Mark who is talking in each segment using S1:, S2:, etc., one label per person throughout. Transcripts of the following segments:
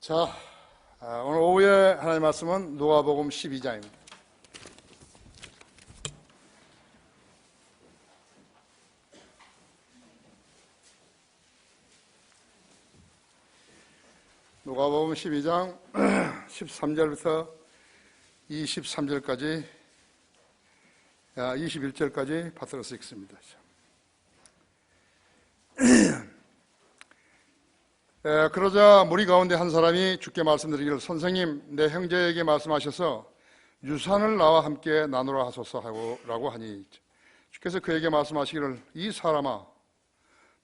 S1: 자, 오늘 오후에 하나님의 말씀은 누가복음 12장입니다. 누가복음 12장 13절부터 23절까지 21절까지 받들어서 읽습니다. 그러자 무리 가운데 한 사람이 주께 말씀드리기를, 선생님, 내 형제에게 말씀하셔서 유산을 나와 함께 나누라 하소서 라고 하니, 주께서 그에게 말씀하시기를, 이 사람아,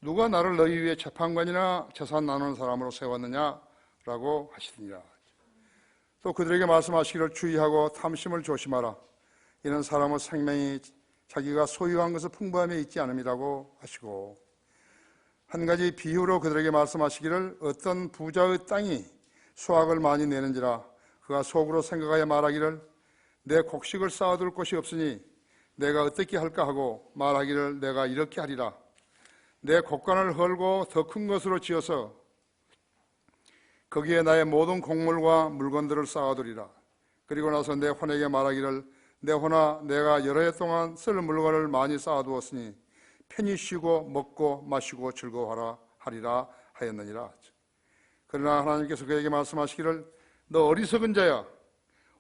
S1: 누가 나를 너희 위에 재판관이나 재산 나누는 사람으로 세웠느냐 라고 하시더니라. 또 그들에게 말씀하시기를, 주의하고 탐심을 조심하라. 이는 사람의 생명이 자기가 소유한 것을 풍부함에 있지 않음이라고 하시고, 한 가지 비유로 그들에게 말씀하시기를, 어떤 부자의 땅이 수확을 많이 내는지라 그가 속으로 생각하여 말하기를, 내 곡식을 쌓아둘 곳이 없으니 내가 어떻게 할까 하고 말하기를, 내가 이렇게 하리라. 내 곡간을 헐고 더 큰 것으로 지어서 거기에 나의 모든 곡물과 물건들을 쌓아두리라. 그리고 나서 내 혼에게 말하기를, 내 혼아, 내가 여러 해 동안 쓸 물건을 많이 쌓아두었으니 편히 쉬고 먹고 마시고 즐거워하라 하리라 하였느니라. 그러나 하나님께서 그에게 말씀하시기를, 너 어리석은 자야,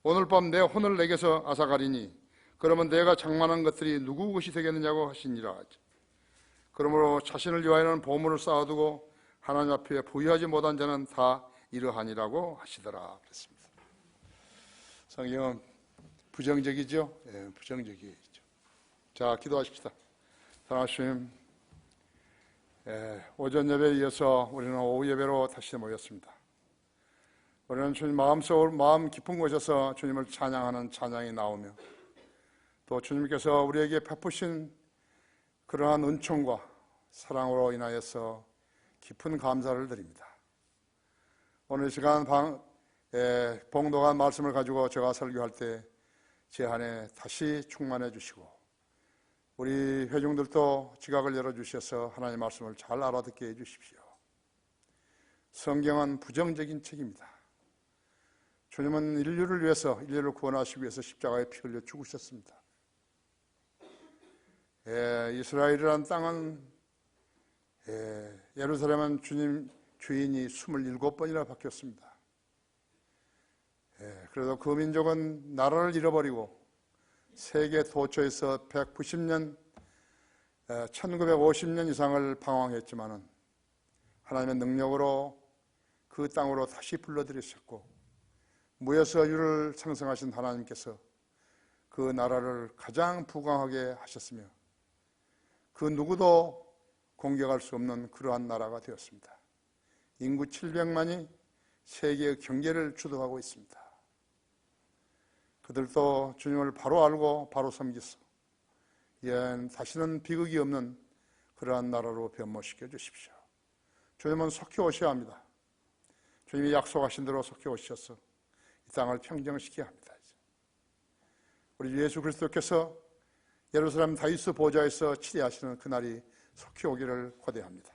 S1: 오늘 밤 내 혼을 내게서 앗아가리니 그러면 내가 장만한 것들이 누구 것이 되겠느냐고 하시니라. 그러므로 자신을 위하여는 보물을 쌓아두고 하나님 앞에 부유하지 못한 자는 다 이러하니라고 하시더라. 그랬습니다. 성경은 부정적이죠? 예, 부정적이죠. 자, 기도하십시다. 하나님, 오전 예배에 이어서 우리는 오후 예배로 다시 모였습니다. 우리는 주님 마음 깊은 곳에서 주님을 찬양하는 찬양이 나오며, 또 주님께서 우리에게 베푸신 그러한 은총과 사랑으로 인하여서 깊은 감사를 드립니다. 오늘 이 시간 봉독한 말씀을 가지고 제가 설교할 때 제 안에 다시 충만해 주시고, 우리 회중들도 지각을 열어주셔서 하나님의 말씀을 잘 알아듣게 해주십시오. 성경은 부정적인 책입니다. 주님은 인류를 위해서, 인류를 구원하시기 위해서 십자가에 피 흘려 죽으셨습니다. 이스라엘이라는 땅은, 예루살렘은 주님 주인이 27번이나 바뀌었습니다. 그래도 그 민족은 나라를 잃어버리고 세계 도처에서 190년, 1950년 이상을 방황했지만은 하나님의 능력으로 그 땅으로 다시 불러들이셨고, 무에서 유를 생성하신 하나님께서 그 나라를 가장 부강하게 하셨으며 그 누구도 공격할 수 없는 그러한 나라가 되었습니다. 인구 700만이 세계의 경제를 주도하고 있습니다. 그들도 주님을 바로 알고 바로 섬기소, 다시는 비극이 없는 그러한 나라로 변모시켜 주십시오. 주님은 속히 오셔야 합니다. 주님이 약속하신 대로 속히 오셔서 이 땅을 평정시켜야 합니다. 우리 예수 그리스도께서 예루살렘 다윗의 보좌에서 치리하시는 그날이 속히 오기를 고대합니다.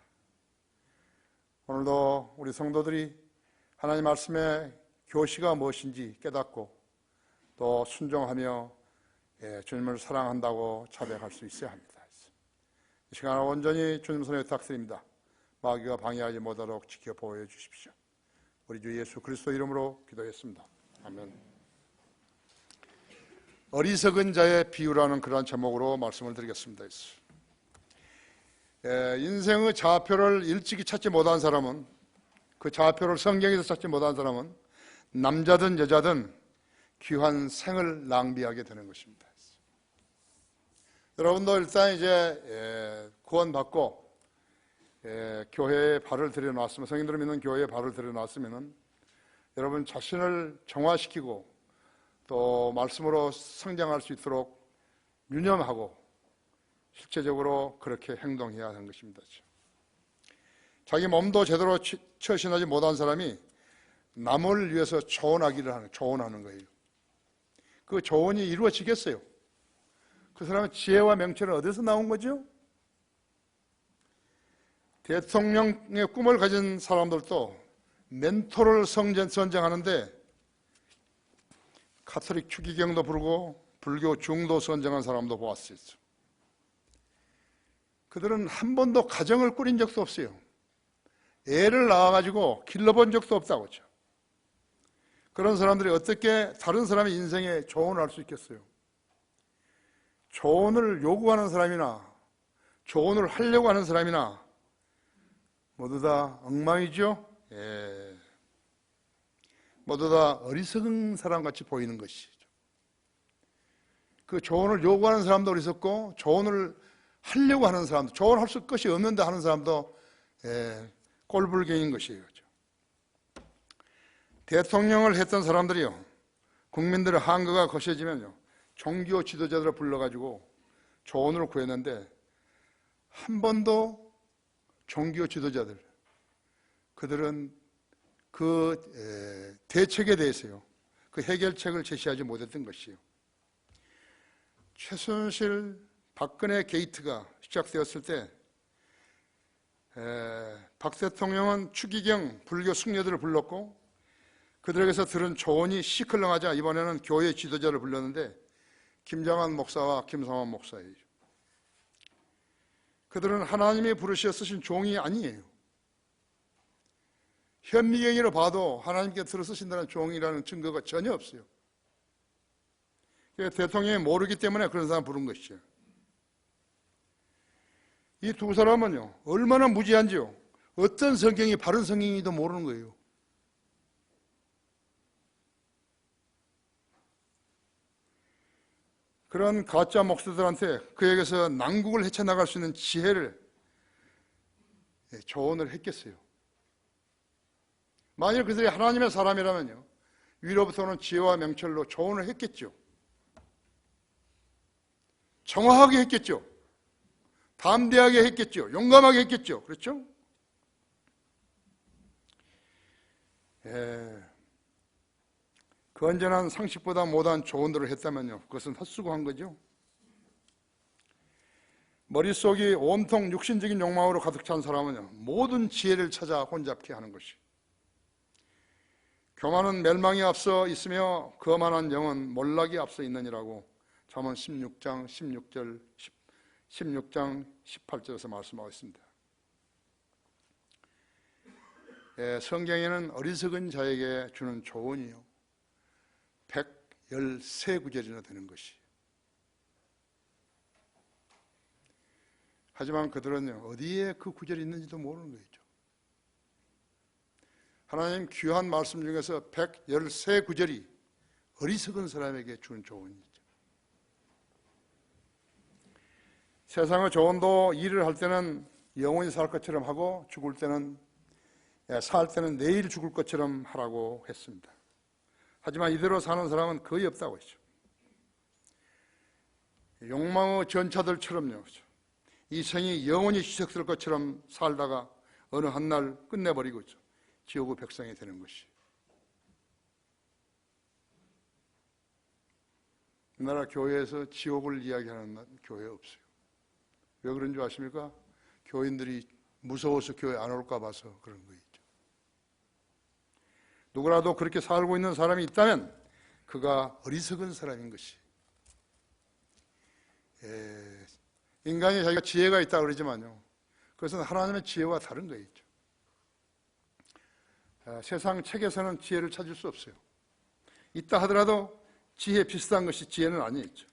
S1: 오늘도 우리 성도들이 하나님 말씀의 교시가 무엇인지 깨닫고 또 순종하며 주님을 사랑한다고 자백할 수 있어야 합니다. 이 시간을 온전히 주님 손에 부탁드립니다. 마귀가 방해하지 못하도록 지켜 보호해 주십시오. 우리 주 예수 그리스도 이름으로 기도했습니다. 아멘. 어리석은 자의 비유라는 그러한 제목으로 말씀을 드리겠습니다. 인생의 좌표를 일찍이 찾지 못한 사람은, 그 좌표를 성경에서 찾지 못한 사람은 남자든 여자든 귀한 생을 낭비하게 되는 것입니다. 여러분도 일단 이제 구원받고 교회에 발을 들여놨으면, 성인들을 믿는 교회에 발을 들여놨으면 여러분 자신을 정화시키고 또 말씀으로 성장할 수 있도록 유념하고 실제적으로 그렇게 행동해야 하는 것입니다. 자기 몸도 제대로 처신하지 못한 사람이 남을 위해서 조언하는 거예요. 그 조언이 이루어지겠어요? 그 사람의 지혜와 명철은 어디서 나온 거죠? 대통령의 꿈을 가진 사람들도 멘토를 선정하는데 가톨릭 추기경도 부르고 불교 중도 선정한 사람도 보았어요. 그들은 한 번도 가정을 꾸린 적도 없어요. 애를 낳아가지고 길러본 적도 없다고 하죠. 그런 사람들이 어떻게 다른 사람의 인생에 조언을 할 수 있겠어요? 조언을 요구하는 사람이나 조언을 하려고 하는 사람이나 모두 다 엉망이죠. 예. 모두 다 어리석은 사람같이 보이는 것이죠. 그 조언을 요구하는 사람도 어리석고 조언을 하려고 하는 사람도, 조언할 것이 없는데 하는 사람도 꼴불견인 것이에요. 대통령을 했던 사람들이요, 국민들의 한거가 거세지면요, 종교 지도자들을 불러가지고 조언을 구했는데 한 번도 종교 지도자들, 그들은 그 대책에 대해서요, 그 해결책을 제시하지 못했던 것이에요. 최순실, 박근혜 게이트가 시작되었을 때 박 대통령은 추기경 불교 승려들을 불렀고 그들에게서 들은 조언이 시끌렁하자 이번에는 교회 지도자를 불렀는데 김장한 목사와 김성환 목사예요. 그들은 하나님이 부르셔 쓰신 종이 아니에요. 현미경으로 봐도 하나님께 들어 쓰신다는 종이라는 증거가 전혀 없어요. 대통령이 모르기 때문에 그런 사람 부른 것이죠. 이 두 사람은요, 얼마나 무지한지요. 어떤 성경이 바른 성경인지도 모르는 거예요. 그런 가짜 목사들한테 그에게서 난국을 헤쳐나갈 수 있는 지혜를 조언을 했겠어요. 만일 그들이 하나님의 사람이라면요, 위로부터는 지혜와 명철로 조언을 했겠죠. 정확하게 했겠죠. 담대하게 했겠죠. 용감하게 했겠죠. 그렇죠? 건전한 상식보다 못한 조언들을 했다면요, 그것은 헛수고 한 거죠. 머릿속이 온통 육신적인 욕망으로 가득 찬 사람은요, 모든 지혜를 찾아 혼잡케 하는 것이. 교만은 멸망이 앞서 있으며 거만한 영은 몰락이 앞서 있느니라고 잠언 16장 18절에서 말씀하고 있습니다. 성경에는 어리석은 자에게 주는 조언이요, 113구절이나 되는 것이. 하지만 그들은요, 어디에 그 구절이 있는지도 모르는 거죠. 하나님 귀한 말씀 중에서 113구절이 어리석은 사람에게 주는 조언이죠. 세상의 조언도 일을 할 때는 영원히 살 것처럼 하고 살 때는 내일 죽을 것처럼 하라고 했습니다. 하지만 이대로 사는 사람은 거의 없다고 했죠. 욕망의 전차들처럼요, 이 생이 영원히 희석될 것처럼 살다가 어느 한날 끝내버리고 있죠. 지옥의 백성이 되는 것이. 우리나라 교회에서 지옥을 이야기하는 교회 없어요. 왜 그런 줄 아십니까? 교인들이 무서워서 교회 안 올까 봐서 그런 거죠. 누구라도 그렇게 살고 있는 사람이 있다면 그가 어리석은 사람인 것이. 인간이 자기가 지혜가 있다고 그러지만요, 그것은 하나님의 지혜와 다른 거예요. 세상 책에서는 지혜를 찾을 수 없어요. 있다 하더라도 지혜 비슷한 것이 지혜는 아니죠.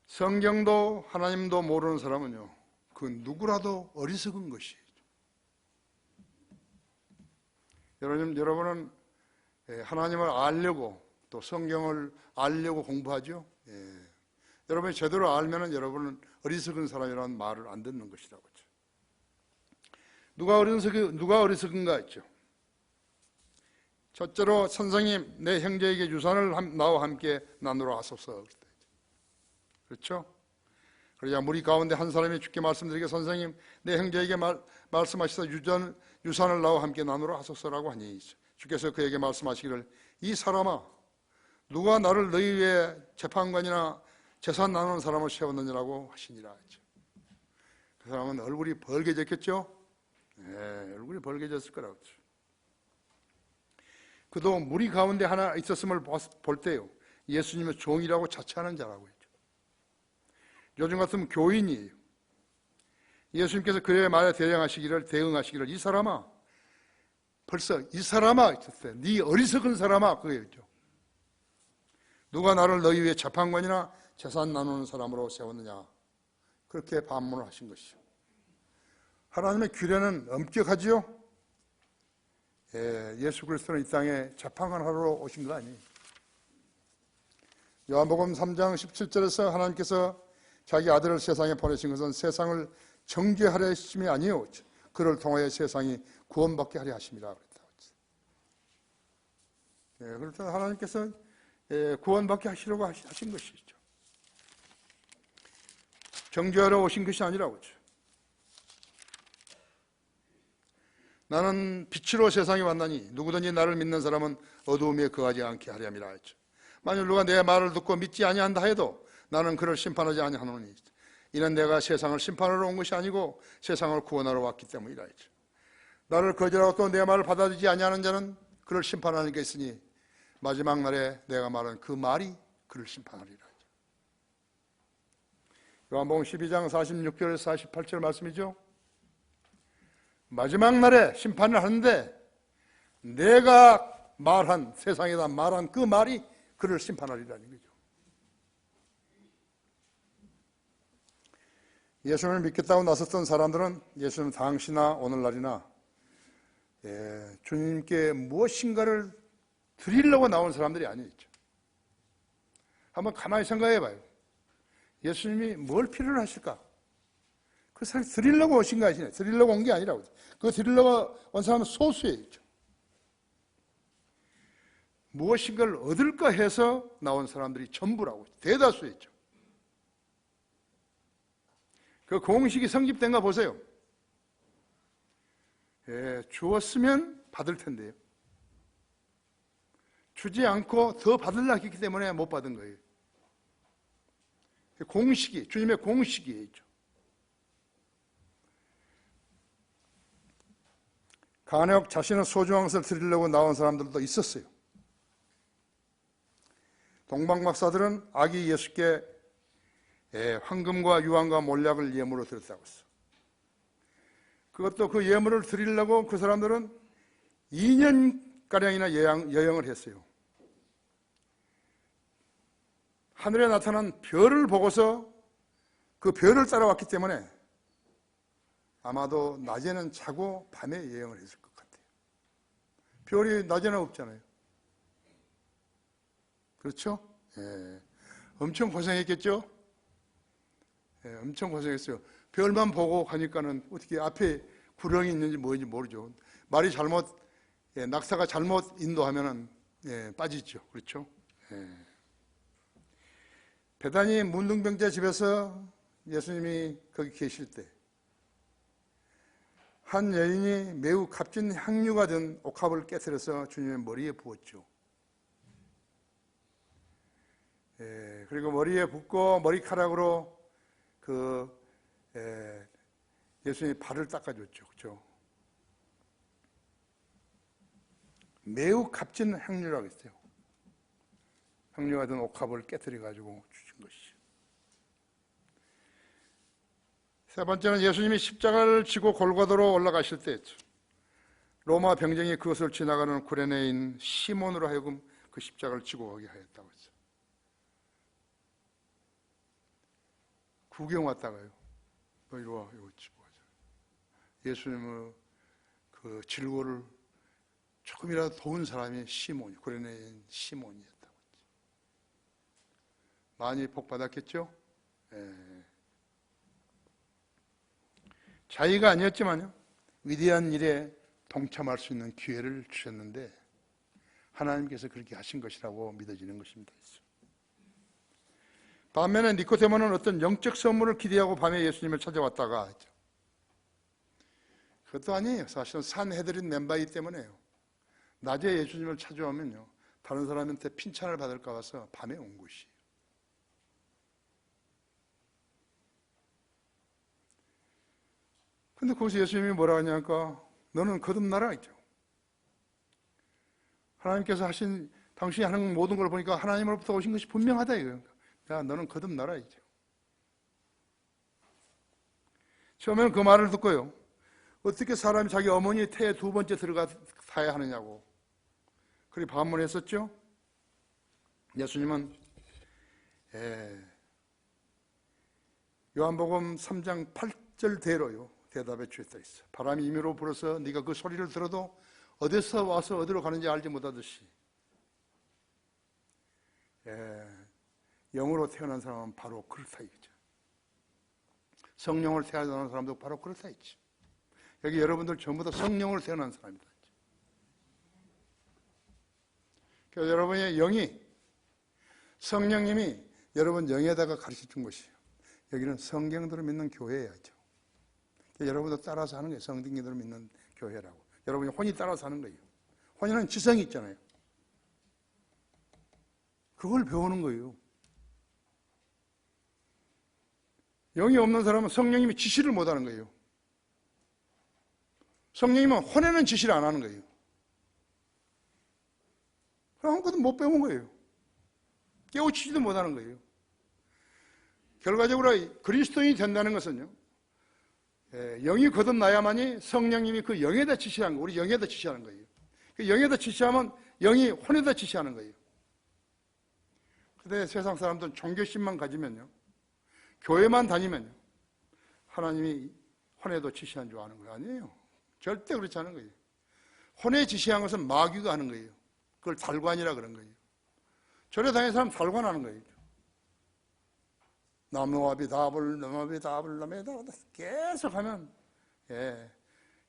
S1: 성경도 하나님도 모르는 사람은요, 그 누구라도 어리석은 것이. 여러분은 하나님을 알려고 또 성경을 알려고 공부하죠. 여러분이 제대로 알면은 여러분은 어리석은 사람이라는 말을 안 듣는 것이라고 하죠. 누가 어리석은가 했죠. 첫째로 선생님, 내 형제에게 유산을 나와 함께 나누라 하소서. 그렇죠? 그러자 무리 가운데 한 사람이 주께 말씀드리게, 선생님, 내 형제에게 말씀하시사 유산을 나와 함께 나누라 하소서라고 하니, 주께서 그에게 말씀하시기를, 이 사람아, 누가 나를 너희 위에 재판관이나 재산 나누는 사람을 세웠느냐라고 하시니라. 그 사람은 얼굴이 벌게졌겠죠. 얼굴이 벌개졌을 거라고. 그도 무리 가운데 하나 있었음을 볼 때요, 예수님의 종이라고 자처하는 자라고 했죠. 요즘 같으면 교인이에요. 예수님께서 그의 말에 대응하시기를 이 사람아, 벌써 이 사람아 있었어요. 네 어리석은 사람아, 그거였죠. 누가 나를 너희 위에 재판관이나 재산 나누는 사람으로 세웠느냐, 그렇게 반문을 하신 것이죠. 하나님의 규례는 엄격하지요. 예수 그리스도는 이 땅에 재판관하러 오신 거 아니에요. 요한복음 3장 17절에서 하나님께서 자기 아들을 세상에 보내신 것은 세상을 정죄하려 하심이 아니요 그를 통하여 세상이 구원받게 하려 하심이라 그랬다고 했어요. 그렇다면 하나님께서 구원받게 하시려고 하신 것이죠. 정죄하러 오신 것이 아니라고 했죠. 나는 빛으로 세상에 왔나니 누구든지 나를 믿는 사람은 어두움에 거하지 않게 하려 함이라 했죠. 만일 누가 내 말을 듣고 믿지 아니한다 해도 나는 그를 심판하지 아니하노니 이는 내가 세상을 심판하러 온 것이 아니고 세상을 구원하러 왔기 때문이라 했죠. 나를 거절하고 또 내 말을 받아들이지 아니하는 자는 그를 심판하는 게 있으니 마지막 날에 내가 말한 그 말이 그를 심판하리라 했죠. 요한복음 12장 46절에서 48절 말씀이죠. 마지막 날에 심판을 하는데 내가 말한, 세상에다 말한 그 말이 그를 심판하리라는 거죠. 예수님을 믿겠다고 나섰던 사람들은 예수는 당시나 오늘날이나 주님께 무엇인가를 드리려고 나온 사람들이 아니죠. 한번 가만히 생각해 봐요. 예수님이 뭘 필요로 하실까? 그 사람이 드리려고 오신 거 아니에요. 드리려고 온 게 아니라고. 그거 드리려고 온 사람은 소수예요. 무엇인가를 얻을까 해서 나온 사람들이 전부라고. 대다수였죠. 그 공식이 성립된가 보세요. 주었으면 받을 텐데요. 주지 않고 더 받으려고 했기 때문에 못 받은 거예요. 공식이, 주님의 공식이에요. 간혹 자신의 소중한 것을 드리려고 나온 사람들도 있었어요. 동방박사들은 아기 예수께 황금과 유황과 몰약을 예물로 드렸다고 했어. 그것도 그 예물을 드리려고 그 사람들은 2년가량이나 여행을 했어요. 하늘에 나타난 별을 보고서 그 별을 따라왔기 때문에 아마도 낮에는 자고 밤에 여행을 했을 것 같아요. 별이 낮에는 없잖아요. 그렇죠? 엄청 고생했겠죠? 엄청 고생했어요. 별만 보고 가니까는 어떻게 앞에 구렁이 있는지 뭐인지 모르죠. 말이 잘못, 낙사가 잘못 인도하면은 빠지죠. 그렇죠? 베다니 문둥병자 집에서 예수님이 거기 계실 때 한 여인이 매우 값진 향유가 든 옥합을 깨트려서 주님의 머리에 부었죠. 그리고 머리에 붓고 머리카락으로 예수님이 발을 닦아줬죠. 그렇죠? 매우 값진 향유라고 했어요. 향유가 든 옥합을 깨트려 가지고 주신 것이죠. 세 번째는 예수님이 십자가를 지고 골고다로 올라가실 때 로마 병정이 그것을 지나가는 구레네인 시몬으로 하여금 그 십자가를 지고 가게 하였다고 했어요. 구경 왔다가요. 너 이리 와, 이거 지고 가자. 예수님의 그 질고를 조금이라도 도운 사람이 시몬이, 구레네인 시몬이었다고 했죠. 많이 복 받았겠죠? 자기가 아니었지만요, 위대한 일에 동참할 수 있는 기회를 주셨는데 하나님께서 그렇게 하신 것이라고 믿어지는 것입니다. 반면에 니코데모는 어떤 영적 선물을 기대하고 밤에 예수님을 찾아왔다가 했죠. 그것도 아니에요. 사실은 산해드린 멤버이기 때문에요. 낮에 예수님을 찾아오면요, 다른 사람한테 핀찬을 받을까 봐서 밤에 온 것이에요. 근데 거기서 예수님이 뭐라 하냐니까 너는 거듭나라 했죠. 하나님께서 하신 당신이 하는 모든 걸 보니까 하나님으로부터 오신 것이 분명하다 이거예요. 야, 너는 거듭나라 이죠. 처음에는 그 말을 듣고요. 어떻게 사람이 자기 어머니의 태에 두 번째 들어가야 하느냐고 그렇게 반문했었죠. 예수님은 요한복음 3장 8절대로요 대답해 주셨다 했어. 바람이 임의로 불어서 네가 그 소리를 들어도 어디서 와서 어디로 가는지 알지 못하듯이 영으로 태어난 사람은 바로 그렇다 이거죠. 성령을 태어난 사람도 바로 그렇다 했지. 여기 여러분들 전부 다 성령을 태어난 사람이다. 그래서 여러분의 영이 성령님이 여러분 영에다가 가르쳐 준 것이에요. 여기는 성경대로 믿는 교회야죠. 여러분도 따라서 하는 거예요. 성경대로 믿는 교회라고. 여러분이 혼이 따라서 하는 거예요. 혼이는 지성이 있잖아요. 그걸 배우는 거예요. 영이 없는 사람은 성령님이 지시를 못 하는 거예요. 성령님은 혼에는 지시를 안 하는 거예요. 아무것도 못 배운 거예요. 깨우치지도 못하는 거예요. 결과적으로 그리스도인이 된다는 것은요, 영이 거듭나야만이 성령님이 그 영에다 지시하는 거예요. 우리 영에다 지시하는 거예요. 그 영에다 지시하면 영이 혼에다 지시하는 거예요. 그런데 세상 사람들은 종교심만 가지면요, 교회만 다니면요, 하나님이 혼에도 지시한 줄 아는 거예요. 아니에요. 절대 그렇지 않은 거예요. 혼에 지시한 것은 마귀가 하는 거예요. 그걸 달관이라 그런 거예요. 절에 다니는 사람 달관하는 거예요. 나무아비답을 계속 하면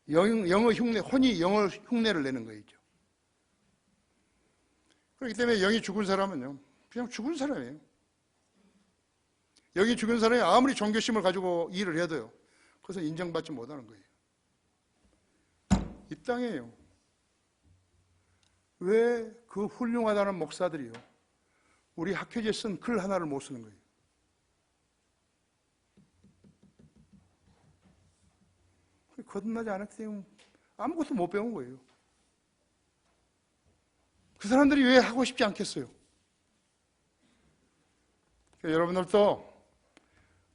S1: 영의 흉내, 혼이 영의 흉내를 내는 거죠. 그렇기 때문에 영이 죽은 사람은요, 그냥 죽은 사람이에요. 영이 죽은 사람이 아무리 종교심을 가지고 일을 해도요, 그것은 인정받지 못하는 거예요. 이 땅이에요. 왜 그 훌륭하다는 목사들이요, 우리 학회지에 쓴 글 하나를 못 쓰는 거예요? 거듭나지 않았기 때문에 아무것도 못 배운 거예요. 그 사람들이 왜 하고 싶지 않겠어요? 여러분들도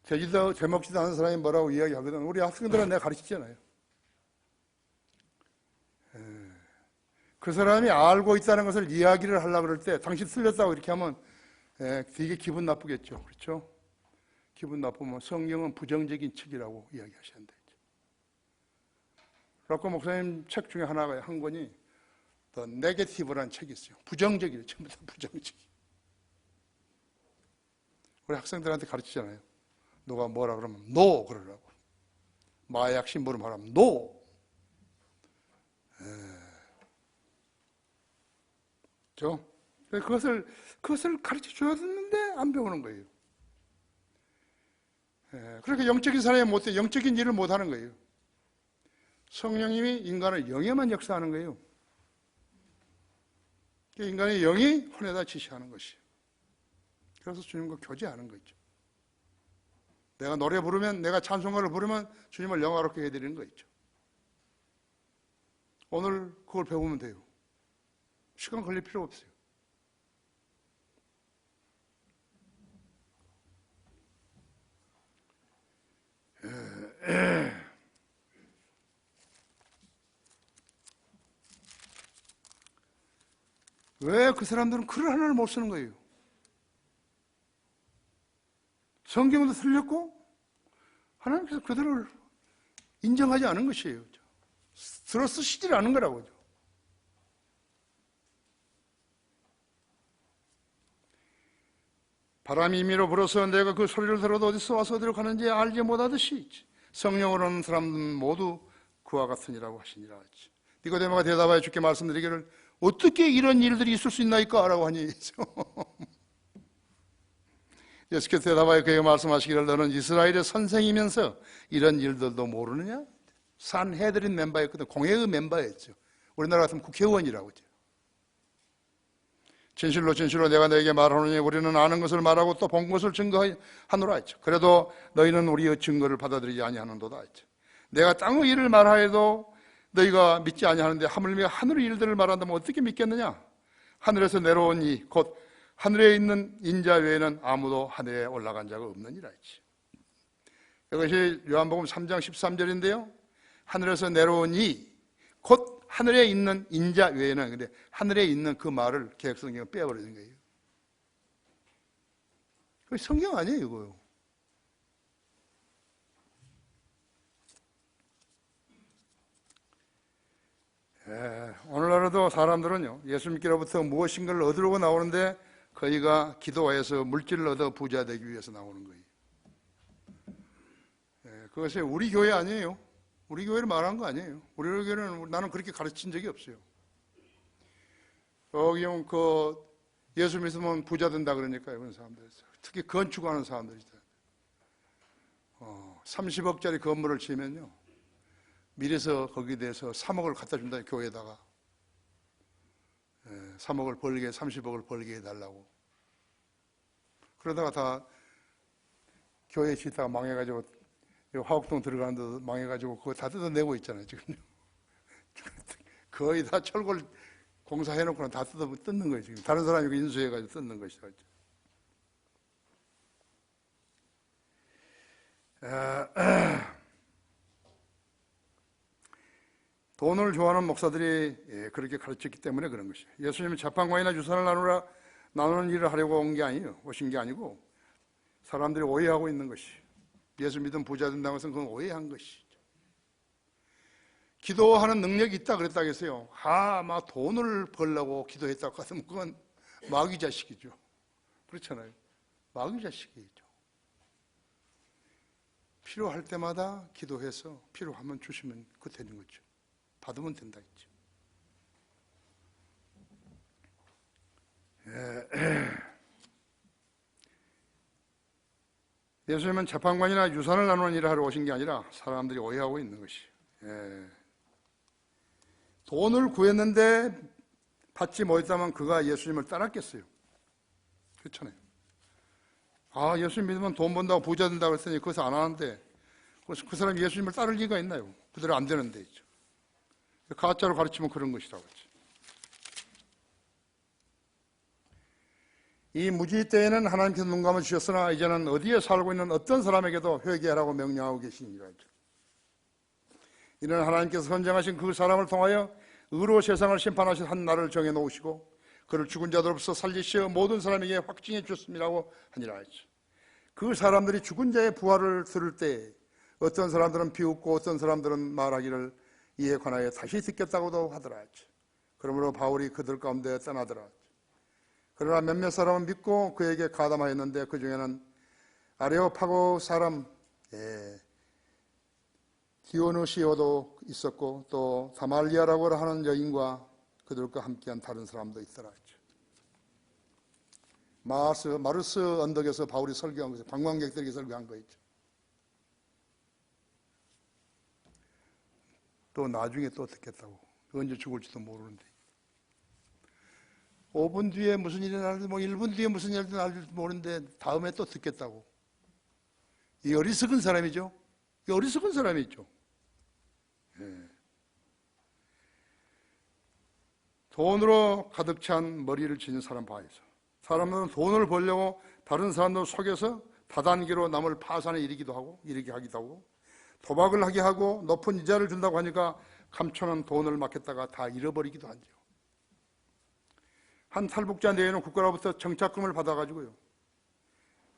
S1: 되지도 되먹지도 않은 사람이 뭐라고 이야기하거든. 우리 학생들은 내가 가르치잖아요. 그 사람이 알고 있다는 것을 이야기를 하려고 그럴 때 당신 틀렸다고 이렇게 하면 되게 기분 나쁘겠죠. 그렇죠? 기분 나쁘면 성경은 부정적인 책이라고 이야기하셨는데, 라코 목사님 책 중에 하나가 한 권이 더 네게티브라는 책이 있어요. 부정적이에요. 전부 다 부정적. 우리 학생들한테 가르치잖아요. 누가 뭐라 그러면 NO 그러라고. 마약 심부름 하라면 NO. 그렇죠? 그것을 가르쳐 줘야 되는데 안 배우는 거예요. 그렇게 영적인 사람이 못해, 영적인 일을 못 하는 거예요. 성령님이 인간을 영에만 역사하는 거예요. 인간의 영이 혼에다 지시하는 것이에요. 그래서 주님과 교제하는 거죠. 내가 노래 부르면, 내가 찬송가를 부르면 주님을 영화롭게 해드리는 거 있죠. 오늘 그걸 배우면 돼요. 시간 걸릴 필요 없어요. 왜 그 사람들은 글을 하나를 못 쓰는 거예요? 성경도 틀렸고 하나님께서 그들을 인정하지 않은 것이에요. 들어 쓰시질 않은 거라고요. 바람이 임의로 불어서 내가 그 소리를 들어도 어디서 와서 어디로 가는지 알지 못하듯이 성령으로 오는 사람들은 모두 그와 같으니라고 하시니라. 니고데모가 대답하여 주께 말씀드리기를 어떻게 이런 일들이 있을 수 있나이까? 라고 하니 예수께서 대답하여 그에게 말씀하시기를 너는 이스라엘의 선생이면서 이런 일들도 모르느냐? 산헤드린 멤버였거든. 공회의 멤버였죠. 우리나라 같으면 국회의원이라고 하죠. 진실로 진실로 내가 너에게 말하노니 우리는 아는 것을 말하고 또 본 것을 증거하노라 했죠. 그래도 너희는 우리의 증거를 받아들이지 아니하는도다 했죠. 내가 땅의 일을 말하여도 너희가 믿지 아니하는데 하물며 하늘의 일들을 말한다면 어떻게 믿겠느냐? 하늘에서 내려온 이 곧 하늘에 있는 인자 외에는 아무도 하늘에 올라간 자가 없느니라 했지. 이것이 요한복음 3장 13절인데요. 하늘에서 내려온 이 곧 하늘에 있는 인자 외에는, 근데 하늘에 있는 그 말을 개혁성경은 빼버리는 거예요. 그게 성경 아니에요, 이거요. 오늘날에도 사람들은요, 예수 믿기로부터 무엇인가를 얻으려고 나오는데 거의가 기도해서 물질을 얻어 부자 되기 위해서 나오는 거예요. 그것이 우리 교회 아니에요. 우리 교회를 말한 거 아니에요. 우리 교회는 나는 그렇게 가르친 적이 없어요. 여기 예수 믿으면 부자 된다 그러니까요, 그런 사람들. 특히 건축하는 사람들이 있어요. 30억짜리 건물을 지으면요, 미래서 거기에 대해서 3억을 갖다 준다, 교회에다가. 3억을 벌게, 30억을 벌게 해달라고. 그러다가 다 교회 짓다가 망해가지고, 화곡동 들어가는 데도 망해가지고 그거 다 뜯어내고 있잖아요, 지금. 거의 다 철골 공사해놓고는 다 뜯는 거예요, 지금. 다른 사람이 인수해가지고 뜯는 것이죠. 돈을 좋아하는 목사들이 그렇게 가르쳤기 때문에 그런 것이에요. 예수님은 자판관이나 유산을 나누는 일을 하려고 오신 게 아니고 사람들이 오해하고 있는 것이, 예수 믿으면 부자 된다고 해서 그건 오해한 것이죠. 기도하는 능력이 있다 그랬다고 했어요. 막 돈을 벌려고 기도했다고 하면 그건 마귀 자식이죠. 그렇잖아요. 마귀 자식이죠. 필요할 때마다 기도해서 필요하면 주시면 그 되는 거죠. 받으면 된다 했죠. 예수님은 재판관이나 유산을 나누는 일을 하러 오신 게 아니라 사람들이 오해하고 있는 것이, 돈을 구했는데 받지 못했다면 그가 예수님을 따랐겠어요. 그렇잖아요. 예수님 믿으면 돈 번다고 부자 된다고 했더니 그것을 안 하는데 그 사람이 예수님을 따를 리가 있나요? 그대로 안 되는데 있죠. 가짜로 가르치면 그런 것이라고 했죠. 이 무지 때에는 하나님께서 눈 감아 주셨으나 이제는 어디에 살고 있는 어떤 사람에게도 회개하라고 명령하고 계시니라 했죠. 이는 하나님께서 선정하신 그 사람을 통하여 의로 세상을 심판하신 한 날을 정해놓으시고 그를 죽은 자들로부터 살리시어 모든 사람에게 확증해 주셨음이라고 하니라 했죠. 그 사람들이 죽은 자의 부활을 들을 때 어떤 사람들은 비웃고 어떤 사람들은 말하기를 이에 관하여 다시 듣겠다고도 하더라 했죠. 그러므로 바울이 그들 가운데 떠나더라 했죠. 그러나 몇몇 사람은 믿고 그에게 가담하였는데 그 중에는 아레오파고 사람 디오누시오도 있었고 또 다말리아라고 하는 여인과 그들과 함께한 다른 사람도 있더라 했죠. 마르스 언덕에서 바울이 설교한 것이 관광객들에게 설교한 거였죠. 또 나중에 또 듣겠다고. 언제 죽을지도 모르는데 5분 뒤에 무슨 일이 날지 1분 뒤에 무슨 일이 날지 모르는데 다음에 또 듣겠다고. 이 어리석은 사람이죠. 이 어리석은 사람이 있죠. 돈으로 가득 찬 머리를 지닌 사람 봐야죠. 사람들은 돈을 벌려고 다른 사람들 속여서 다단계로 남을 파산에 이르게 하기도 하고 도박을 하게 하고 높은 이자를 준다고 하니까 감춰놓은 돈을 맡겼다가 다 잃어버리기도 하죠. 한 탈북자 내에는 국가로부터 정착금을 받아가지고요,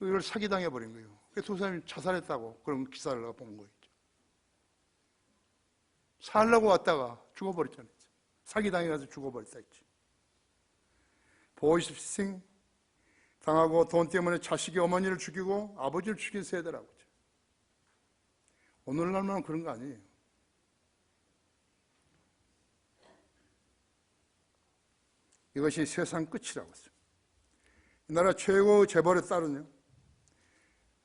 S1: 이걸 사기당해버린 거예요. 그래서 두 사람이 자살했다고 그런 기사를 본 거예요. 살려고 왔다가 죽어버렸잖아요. 사기당해가지고 죽어버렸다 했지. 보이스피싱 당하고 돈 때문에 자식이 어머니를 죽이고 아버지를 죽인 세대라고. 오늘날만 그런 거 아니에요. 이것이 세상 끝이라고 했어요. 이 나라 최고의 재벌의 딸은요,